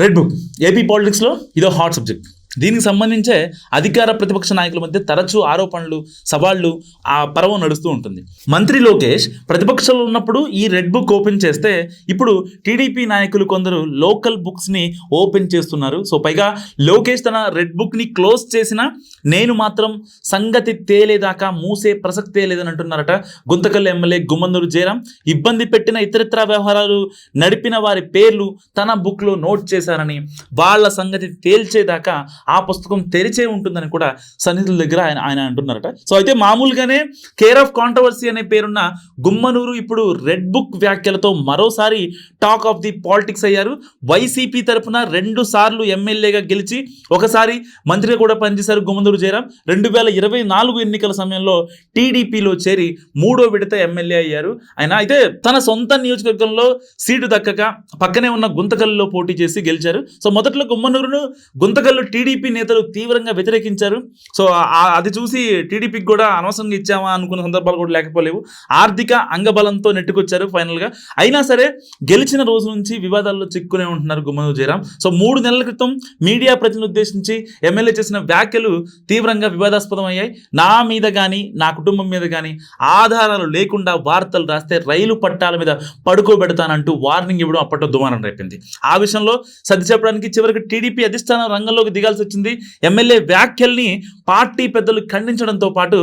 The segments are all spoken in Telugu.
రెడ్ బుక్ ఏపీ పాలిటిక్స్లో ఇదో హాట్ సబ్జెక్ట్. దీనికి సంబంధించే అధికార ప్రతిపక్ష నాయకుల మధ్య తరచూ ఆరోపణలు, సవాళ్లు ఆ పర్వం నడుస్తూ ఉంటుంది. మంత్రి లోకేష్ ప్రతిపక్షంలో ఉన్నప్పుడు ఈ రెడ్ బుక్ ఓపెన్ చేస్తే ఇప్పుడు టీడీపీ నాయకులు కొందరు లోకల్ బుక్స్ని ఓపెన్ చేస్తున్నారు. సో పైగా లోకేష్ తన రెడ్ బుక్ని క్లోజ్ చేసినా నేను మాత్రం సంగతి తేలేదాకా మూసే ప్రసక్తే లేదని అంటున్నారట గుంతకల్ ఎమ్మెల్యే గుమ్మనూరు జయరాం. ఇబ్బంది పెట్టిన ఇతరితర వ్యవహారాలు నడిపిన వారి పేర్లు తన బుక్లో నోట్ చేశారని, వాళ్ళ సంగతి తేల్చేదాకా ఆ పుస్తకం తెరిచే ఉంటుందని కూడా సన్నిధుల దగ్గర ఆయన అంటున్నారట. సో అయితే మామూలుగానే కేర్ ఆఫ్ కాంట్రవర్సీ అనే పేరున్న గుమ్మనూరు ఇప్పుడు రెడ్ బుక్ వ్యాఖ్యలతో మరోసారి టాక్ ఆఫ్ ది పాలిటిక్స్ అయ్యారు. వైసీపీ తరఫున 2 సార్లు ఎమ్మెల్యేగా గెలిచి ఒకసారి మంత్రిగా కూడా పనిచేశారు గుమ్మనూరు జయరాం. 2024 ఎన్నికల సమయంలో టీడీపీలో చేరి 3వ విడత ఎమ్మెల్యే అయ్యారు ఆయన. అయితే తన సొంత నియోజకవర్గంలో సీటు దక్కక పక్కనే ఉన్న గుంతకల్లో పోటీ చేసి గెలిచారు. సో మొదట్లో గుమ్మనూరును గుంతకల్లో టీడీపీ నేతలు తీవ్రంగా వ్యతిరేకించారు. సో అది చూసి టీడీపీకి కూడా అనవసరంగా ఇచ్చామా అనుకున్న సందర్భాలు కూడా లేకపోలేవు. ఆర్థిక అంగబలంతో నెట్టుకొచ్చారు ఫైనల్గా. అయినా సరే గెలిచిన రోజు నుంచి వివాదాల్లో చిక్కునే ఉంటున్నారు గుమ్మనూరు జయరాం. సో 3 నెలల క్రితం మీడియా ప్రతినిధులను ఉద్దేశించి ఎమ్మెల్యే చేసిన వ్యాఖ్యలు తీవ్రంగా వివాదాస్పదం అయ్యాయి. నా మీద కానీ నా కుటుంబం మీద కానీ ఆధారాలు లేకుండా వార్తలు రాస్తే రైలు పట్టాల మీద పడుకోబెడతానంటూ వార్నింగ్ ఇవ్వడం అప్పట్లో దుమారం రేపింది. ఆ విషయంలో సర్ది చెప్పడానికి చివరికి టీడీపీ అధిష్టానం రంగంలోకి దిగాల్సి వచ్చింది. ఎమ్మెల్యే వ్యాఖ్యల్ని పార్టీ పెద్దలు ఖండించడంతో పాటు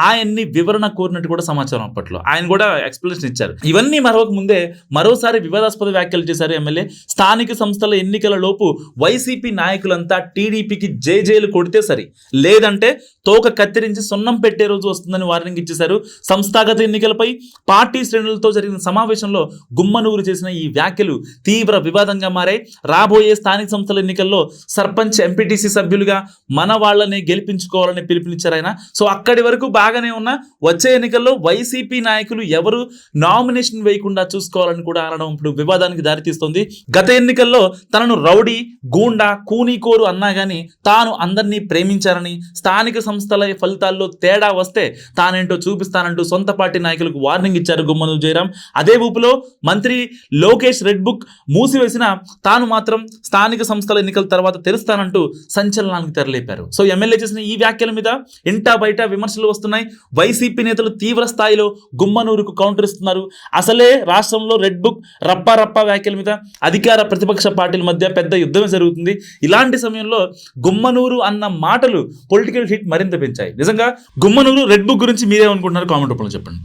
ఆయన్ని వివరణ కోరినట్టు కూడా సమాచారం. అప్పట్లో ఆయన కూడా ఎక్స్ప్లెనేషన్ ఇచ్చారు. ఇవన్నీ మరొక ముందే మరోసారి వివాదాస్పద వ్యాఖ్యలు చేశారు ఎమ్మెల్యే. స్థానిక సంస్థల ఎన్నికల లోపు వైసీపీ నాయకులంతా టీడీపీకి జేజేలు కొడితే సరి, లేదంటే తోక కత్తిరించి సున్నం పెట్టే రోజు వస్తుందని వార్నింగ్ ఇచ్చేశారు. సంస్థాగత ఎన్నికలపై పార్టీ శ్రేణులతో జరిగిన సమావేశంలో గుమ్మనూరు చేసిన ఈ వ్యాఖ్యలు తీవ్ర వివాదంగా మారాయి. రాబోయే స్థానిక సంస్థల ఎన్నికల్లో సర్పంచ్, ఎంపీటీసీ సభ్యులుగా మన వాళ్ళని గెలిపించుకోవాలని పిలుపునిచ్చారు ఆయన. సో అక్కడి వరకు బాగానే ఉన్న వచ్చే ఎన్నికల్లో వైసీపీ నాయకులు ఎవరు నామినేషన్ వేయకుండా చూసుకోవాలని కూడా అనడం ఇప్పుడు వివాదానికి దారితీస్తుంది. గత ఎన్నికల్లో తనను రౌడీ, గూండా, కూనీకోరు అన్నా కానీ తాను అందరినీ ప్రేమించారని, స్థానిక సంస్థల ఫలితాల్లో తేడా వస్తే తానేంటో చూపిస్తానంటూ సొంత పార్టీ నాయకులకు వార్నింగ్ ఇచ్చారు గుమ్మనూరు జయరాం. అదే ఊపులో మంత్రి లోకేష్ రెడ్ బుక్ మూసివేసిన తాను మాత్రం స్థానిక సంస్థల ఎన్నికల తర్వాత తెరుస్తానంటూ సంచలనానికి తెరలేపారు. సో ఎమ్మెల్యే చేసిన ఈ వ్యాఖ్యల మీద ఇంటా బయట విమర్శలు వస్తున్నాయి. వైసీపీ నేతలు తీవ్ర స్థాయిలో గుమ్మనూరుకు కౌంటర్ ఇస్తున్నారు. అసలే రాష్ట్రంలో రెడ్ బుక్ రప్పా వ్యాఖ్యల మీద అధికార ప్రతిపక్ష పార్టీల మధ్య పెద్ద యుద్ధమే జరుగుతుంది. ఇలాంటి సమయంలో గుమ్మనూరు అన్న మాటలు పొలిటికల్ హిట్ మరింత పెంచాయి. నిజంగా గుమ్మనూరు రెడ్ బుక్ గురించి మీరేమనుకుంటున్నారు? కామెంట్ రూపంలో చెప్పండి.